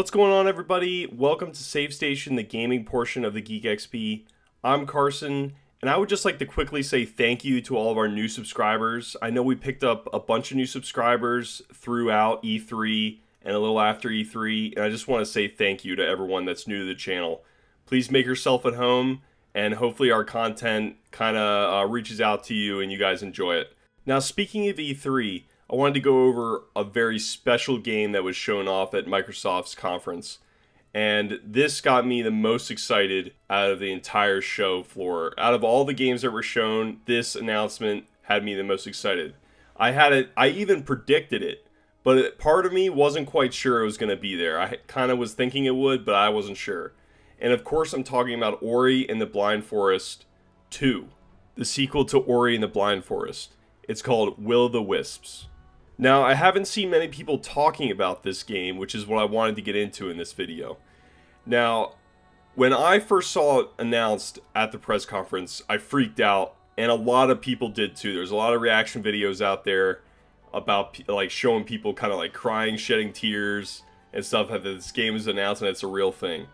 What's going on, everybody? Welcome to Save Station, the gaming portion of the Geek XP. I'm Carson, and I would just like to quickly say thank you to all of our new subscribers. I know we picked up a bunch of new subscribers throughout E3 and a little after E3, and I just want to say thank you to everyone that's new to the channel. Please make yourself at home, and hopefully our content kind of reaches out to you and you guys enjoy it. Now, speaking of E3, I wanted to go over a very special game that was shown off at Microsoft's conference. And this got me the most excited out of the entire show floor. Out of all the games that were shown, this announcement had me the most excited. I even predicted it, but part of me wasn't quite sure it was going to be there. I kind of was thinking it would, but I wasn't sure. And of course, I'm talking about Ori and the Blind Forest 2, the sequel to Ori and the Blind Forest. It's called Will o' the Wisps. Now, I haven't seen many people talking about this game, which is what I wanted to get into in this video. Now, when I first saw it announced at the press conference, I freaked out, and a lot of people did too. There's a lot of reaction videos out there about like showing people kind of like crying, shedding tears, and stuff that this game is announced and it's a real thing.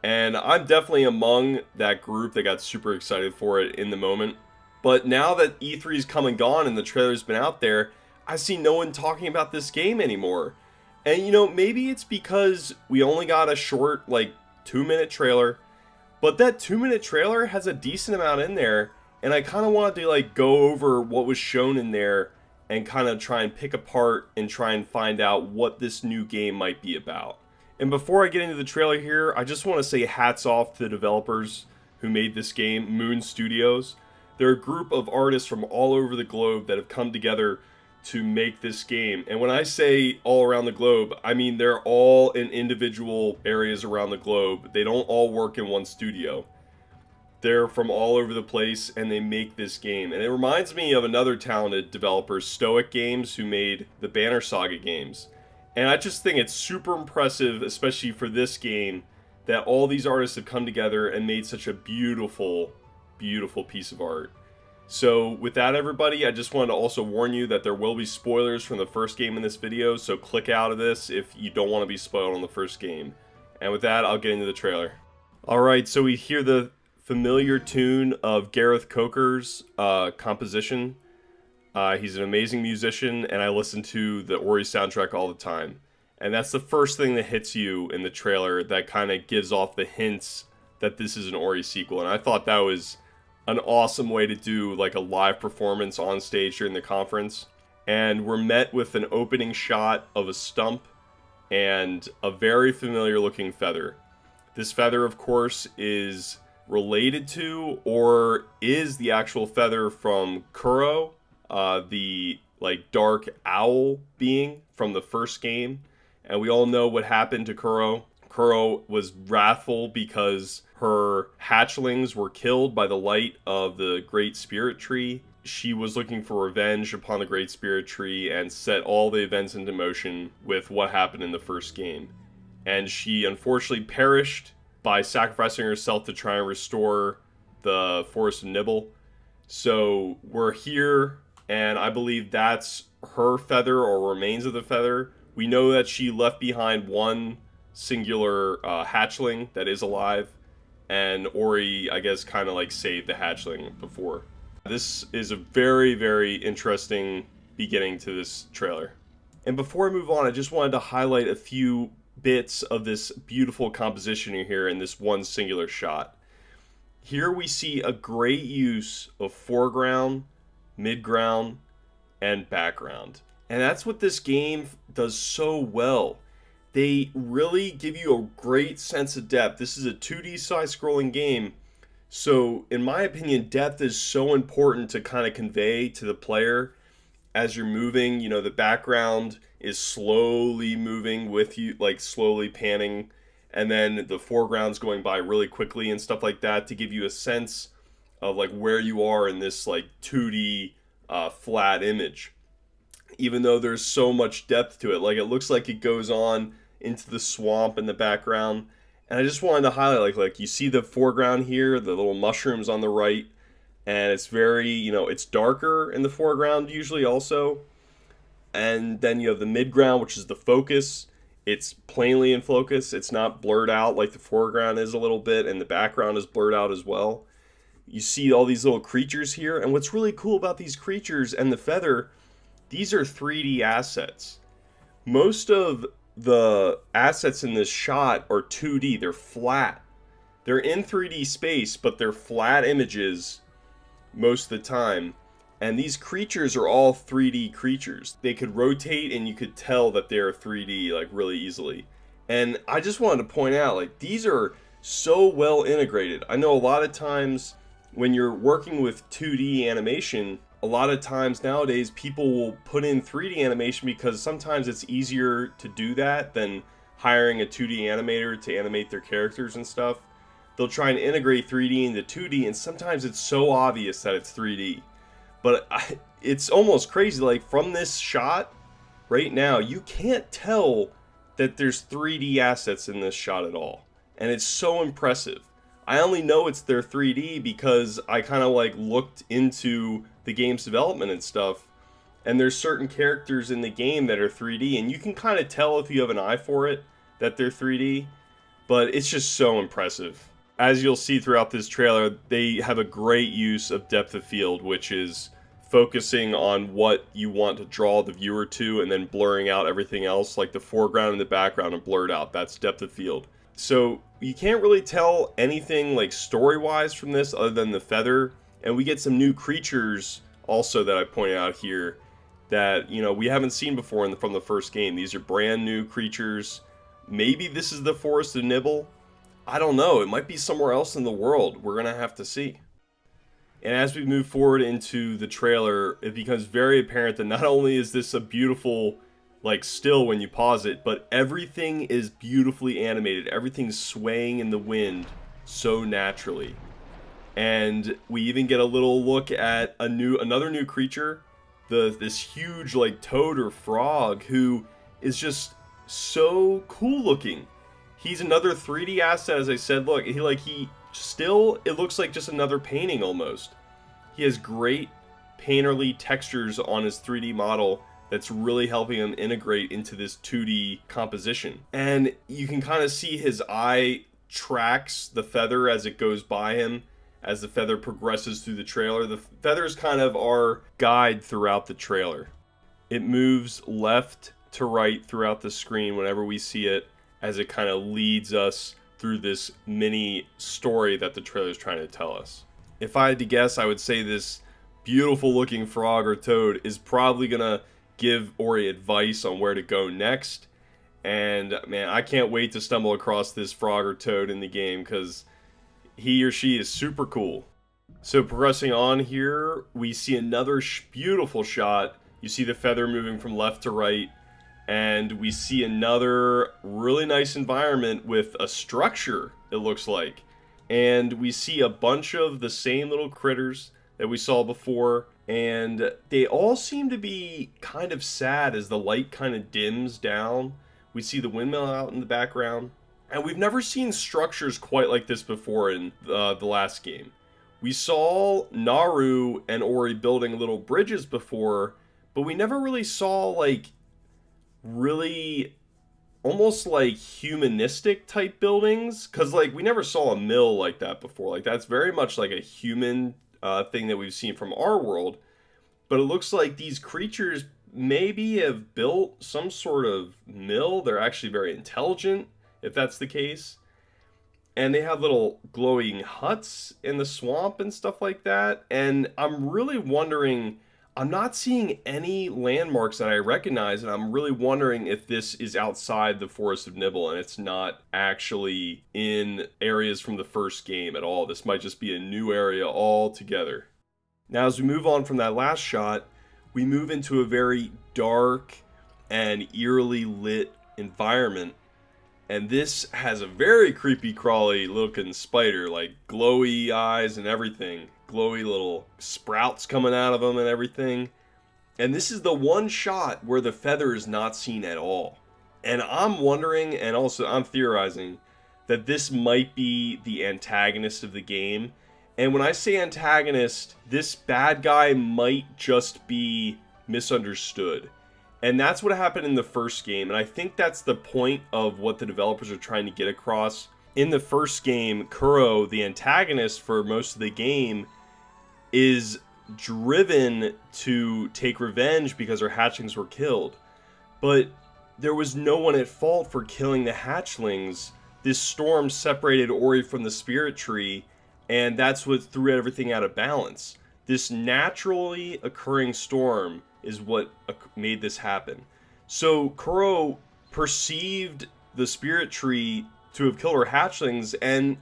And I'm definitely among that group that got super excited for it in the moment. But now that E3's come and gone and the trailer's been out there, I see no one talking about this game anymore. And you know, maybe it's because we only got a short, like, 2-minute trailer. But that 2-minute trailer has a decent amount in there. And I kind of wanted to, like, go over what was shown in there and kind of try and pick apart and try and find out what this new game might be about. And before I get into the trailer here, I just want to say hats off to the developers who made this game, Moon Studios. They're a group of artists from all over the globe that have come together to make this game. And when I say all around the globe, I mean they're all in individual areas around the globe. They don't all work in one studio. They're from all over the place and they make this game. And it reminds me of another talented developer, Stoic Games, who made the Banner Saga games. And I just think it's super impressive, especially for this game, that all these artists have come together and made such a beautiful, beautiful piece of art. So with that, everybody, I just wanted to also warn you that there will be spoilers from the first game in this video, so click out of this if you don't want to be spoiled on the first game. And with that, I'll get into the trailer. Alright, so we hear the familiar tune of Gareth Coker's composition. He's an amazing musician, and I listen to the Ori soundtrack all the time. And that's the first thing that hits you in the trailer that kind of gives off the hints that this is an Ori sequel. And I thought that was an awesome way to do like a live performance on stage during the conference. And we're met with an opening shot of a stump and a very familiar looking feather. This feather, of course, is related to or is the actual feather from Kuro, the like dark owl being from the first game. And we all know what happened to Kuro. Kuro was wrathful because her hatchlings were killed by the light of the Great Spirit Tree. She was looking for revenge upon the Great Spirit Tree and set all the events into motion with what happened in the first game. And she unfortunately perished by sacrificing herself to try and restore the Forest of Nibble. So we're here, and I believe that's her feather or remains of the feather. We know that she left behind one singular hatchling that is alive, and Ori, I guess, kind of like saved the hatchling before. This is a very, very interesting beginning to this trailer. And before I move on, I just wanted to highlight a few bits of this beautiful composition here in this one singular shot. Here we see a great use of foreground, midground, and background. And that's what this game does so well. They really give you a great sense of depth. This is a 2D side-scrolling game, so in my opinion, depth is so important to kind of convey to the player as you're moving. You know, the background is slowly moving with you, like slowly panning, and then the foreground's going by really quickly and stuff like that to give you a sense of like where you are in this like 2D flat image. Even though there's so much depth to it, like it looks like it goes on into the swamp in the background. And I just wanted to highlight, like you see the foreground here, the little mushrooms on the right, and it's very, you know, it's darker in the foreground usually also. And then you have the midground, which is the focus, It's plainly in focus. It's not blurred out like the foreground is a little bit, and the background is blurred out as well. You see all these little creatures here, and what's really cool about these creatures and the feather, these are 3D assets. Most of the assets in this shot are 2D. They're flat. They're in 3D space, but they're flat images most of the time. And these creatures are all 3D creatures. They could rotate and you could tell that they're 3D like really easily. And I just wanted to point out, like, these are so well integrated. I know a lot of times when you're working with 2D animation, a lot of times nowadays people will put in 3D animation because sometimes it's easier to do that than hiring a 2D animator to animate their characters and stuff. They'll try and integrate 3D into 2D, and sometimes it's so obvious that it's 3D. But it's almost crazy, like from this shot right now, you can't tell that there's 3D assets in this shot at all. And it's so impressive. I only know it's their 3D because I kind of like looked into the game's development and stuff. And there's certain characters in the game that are 3D, and you can kind of tell if you have an eye for it that they're 3D. But it's just so impressive. As you'll see throughout this trailer, they have a great use of depth of field, which is focusing on what you want to draw the viewer to and then blurring out everything else, like the foreground and the background are blurred out. That's depth of field. So you can't really tell anything like story-wise from this other than the feather. And we get some new creatures also that I pointed out here that, you know, we haven't seen before from the first game. These are brand new creatures. Maybe this is the Forest of Nibble. I don't know. It might be somewhere else in the world. We're going to have to see. And as we move forward into the trailer, it becomes very apparent that not only is this a beautiful, like, still when you pause it, but everything is beautifully animated. Everything's swaying in the wind so naturally. And we even get a little look at another new creature, this huge, like, toad or frog who is just so cool looking. He's another 3D asset, as I said. Look, he still, it looks like just another painting almost. He has great painterly textures on his 3D model that's really helping him integrate into this 2D composition. And you can kind of see his eye tracks the feather as it goes by him, as the feather progresses through the trailer. The feather is kind of our guide throughout the trailer. It moves left to right throughout the screen whenever we see it, as it kind of leads us through this mini story that the trailer is trying to tell us. If I had to guess, I would say this beautiful looking frog or toad is probably gonna give Ori advice on where to go next. And man, I can't wait to stumble across this frog or toad in the game because he or she is super cool. So progressing on here, we see another beautiful shot. You see the feather moving from left to right. And we see another really nice environment with a structure, it looks like. And we see a bunch of the same little critters that we saw before. And they all seem to be kind of sad as the light kind of dims down. We see the windmill out in the background. And we've never seen structures quite like this before in the last game. We saw Naru and Ori building little bridges before, but we never really saw like really almost like humanistic type buildings, because like we never saw a mill like that before. Like that's very much like a human thing that we've seen from our world, but it looks like these creatures maybe have built some sort of mill. They're actually very intelligent if that's the case, and they have little glowing huts in the swamp and stuff like that. And I'm really wondering, I'm not seeing any landmarks that I recognize, and I'm really wondering if this is outside the Forest of Nibble and it's not actually in areas from the first game at all. This might just be a new area altogether. Now, as we move on from that last shot, we move into a very dark and eerily lit environment. And this has a very creepy crawly looking spider, like glowy eyes and everything. Glowy little sprouts coming out of them and everything. And this is the one shot where the feather is not seen at all. And I'm wondering, and also I'm theorizing, that this might be the antagonist of the game. And when I say antagonist, this bad guy might just be misunderstood. And that's what happened in the first game. And I think that's the point of what the developers are trying to get across. In the first game, Kuro, the antagonist for most of the game, is driven to take revenge because her hatchlings were killed. But there was no one at fault for killing the hatchlings. This storm separated Ori from the spirit tree, and that's what threw everything out of balance. This naturally occurring storm is what made this happen. So Kuro perceived the spirit tree to have killed her hatchlings, and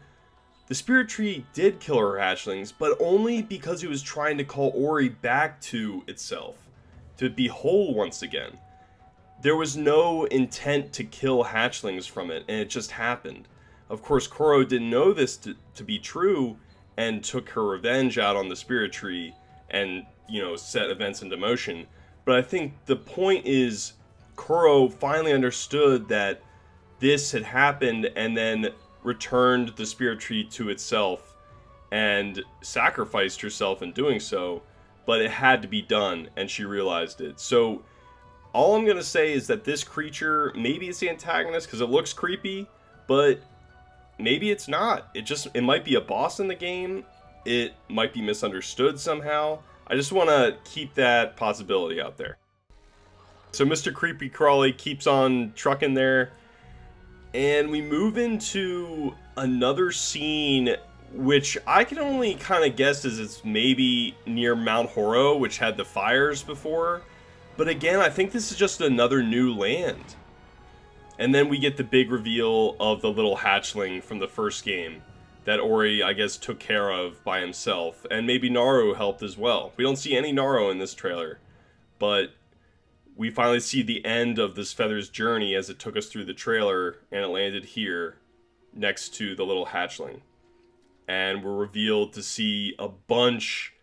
the spirit tree did kill her hatchlings, but only because it was trying to call Ori back to itself, to be whole once again. There was no intent to kill hatchlings from it, and it just happened. Of course, Kuro didn't know this to be true, and took her revenge out on the spirit tree, and, set events into motion. But I think the point is, Kuro finally understood that this had happened, and then returned the spirit tree to itself, and sacrificed herself in doing so, but it had to be done, and she realized it. So, all I'm going to say is that this creature, maybe it's the antagonist, because it looks creepy, but maybe it's not. It might be a boss in the game, it might be misunderstood somehow. I just want to keep that possibility out there. So Mr. Creepy Crawly keeps on trucking there, and we move into another scene, which I can only kind of guess is it's maybe near Mount Horo, which had the fires before. But again, I think this is just another new land. And then we get the big reveal of the little hatchling from the first game that Ori, I guess, took care of by himself. And maybe Naru helped as well. We don't see any Naru in this trailer, but we finally see the end of this Feather's journey as it took us through the trailer, and it landed here next to the little hatchling. And we're revealed to see a bunch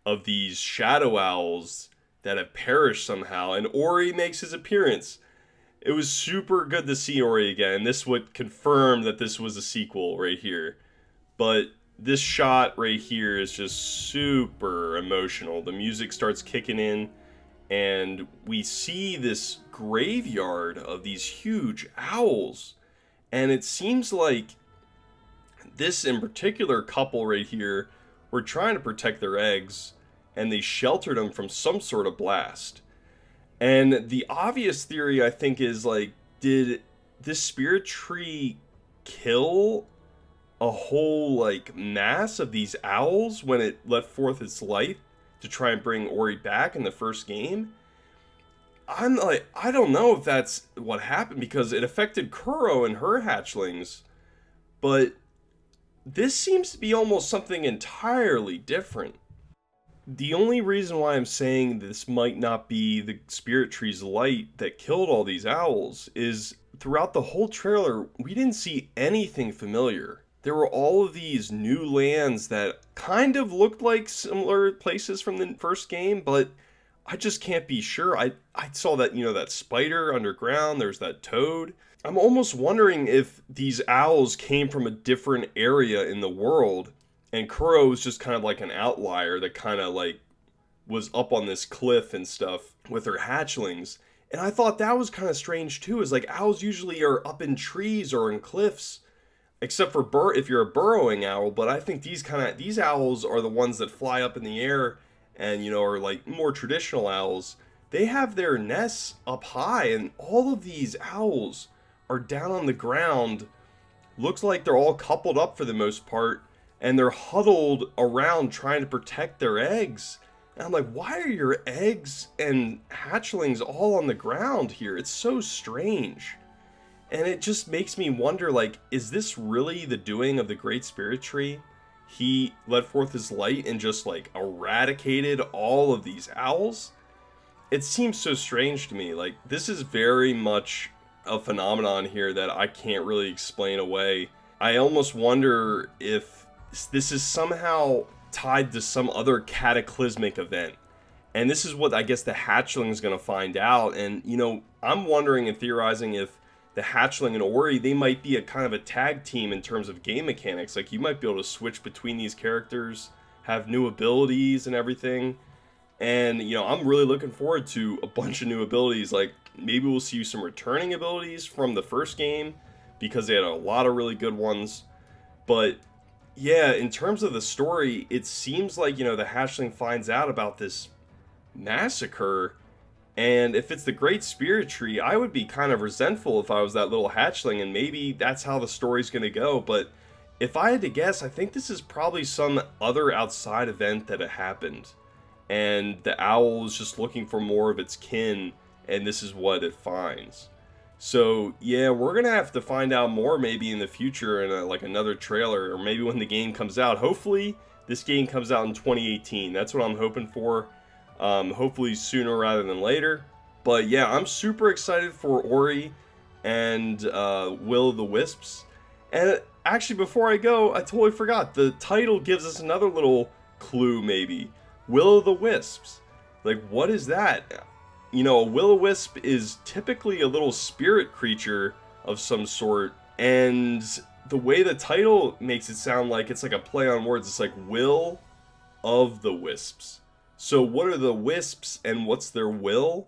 of these shadow owls that have perished somehow, and Ori makes his appearance. It was super good to see Ori again, and this would confirm that this was a sequel right here. But this shot right here is just super emotional. The music starts kicking in, and we see this graveyard of these huge owls. And it seems like this in particular couple right here were trying to protect their eggs, and they sheltered them from some sort of blast. And the obvious theory, I think, is like, did this spirit tree kill a whole like mass of these owls when it let forth its light to try and bring Ori back in the first game? I'm like, I don't know if that's what happened, because it affected Kuro and her hatchlings, but this seems to be almost something entirely different. The only reason why I'm saying this might not be the spirit tree's light that killed all these owls is throughout the whole trailer, we didn't see anything familiar. There were all of these new lands that kind of looked like similar places from the first game, but I just can't be sure. I saw that, that spider underground, there's that toad. I'm almost wondering if these owls came from a different area in the world, and Kuro was just kind of like an outlier that kind of like was up on this cliff and stuff with her hatchlings. And I thought that was kind of strange too, is like owls usually are up in trees or in cliffs, except for if you're a burrowing owl. But I think these owls are the ones that fly up in the air and, are like more traditional owls. They have their nests up high, and all of these owls are down on the ground. Looks like they're all coupled up for the most part, and they're huddled around trying to protect their eggs. And I'm like, why are your eggs and hatchlings all on the ground here? It's so strange. And it just makes me wonder, like, is this really the doing of the Great Spirit Tree? He let forth his light and just, like, eradicated all of these owls? It seems so strange to me. Like, this is very much a phenomenon here that I can't really explain away. I almost wonder if this is somehow tied to some other cataclysmic event. And this is what I guess the hatchling is going to find out. And, I'm wondering and theorizing if the hatchling and Ori, they might be a kind of a tag team in terms of game mechanics. Like, you might be able to switch between these characters, have new abilities and everything. And, I'm really looking forward to a bunch of new abilities. Like, maybe we'll see some returning abilities from the first game, because they had a lot of really good ones. But, yeah, in terms of the story, it seems like, the hatchling finds out about this massacre. And if it's the Great Spirit Tree, I would be kind of resentful if I was that little hatchling, and maybe that's how the story's going to go. But if I had to guess, I think this is probably some other outside event that had happened. And the owl is just looking for more of its kin, and this is what it finds. So, yeah, we're going to have to find out more maybe in the future in like another trailer, or maybe when the game comes out. Hopefully, this game comes out in 2018. That's what I'm hoping for. Hopefully sooner rather than later. But yeah, I'm super excited for Ori and Will of the Wisps. And actually, before I go, I totally forgot. The title gives us another little clue, maybe. Will of the Wisps. Like, what is that? A will-o-wisp is typically a little spirit creature of some sort. And the way the title makes it sound like it's like a play on words. It's like Will of the Wisps. So what are the wisps and what's their will?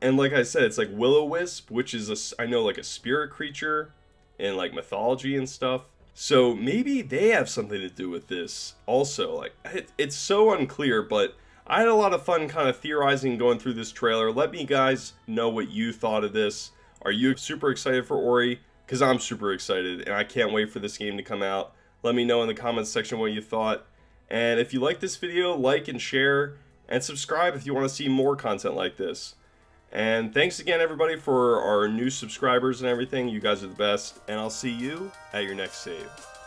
And like I said, it's like will-o-wisp, which is I know like a spirit creature in like mythology and stuff. So maybe they have something to do with this also. Like, it's so unclear, but I had a lot of fun kind of theorizing going through this trailer. Let me guys know what you thought of this. Are you super excited for Ori? Because I'm super excited, and I can't wait for this game to come out. Let me know in the comments section what you thought. And if you like this video, like and share, and subscribe if you want to see more content like this. And thanks again, everybody, for our new subscribers and everything. You guys are the best, and I'll see you at your next save.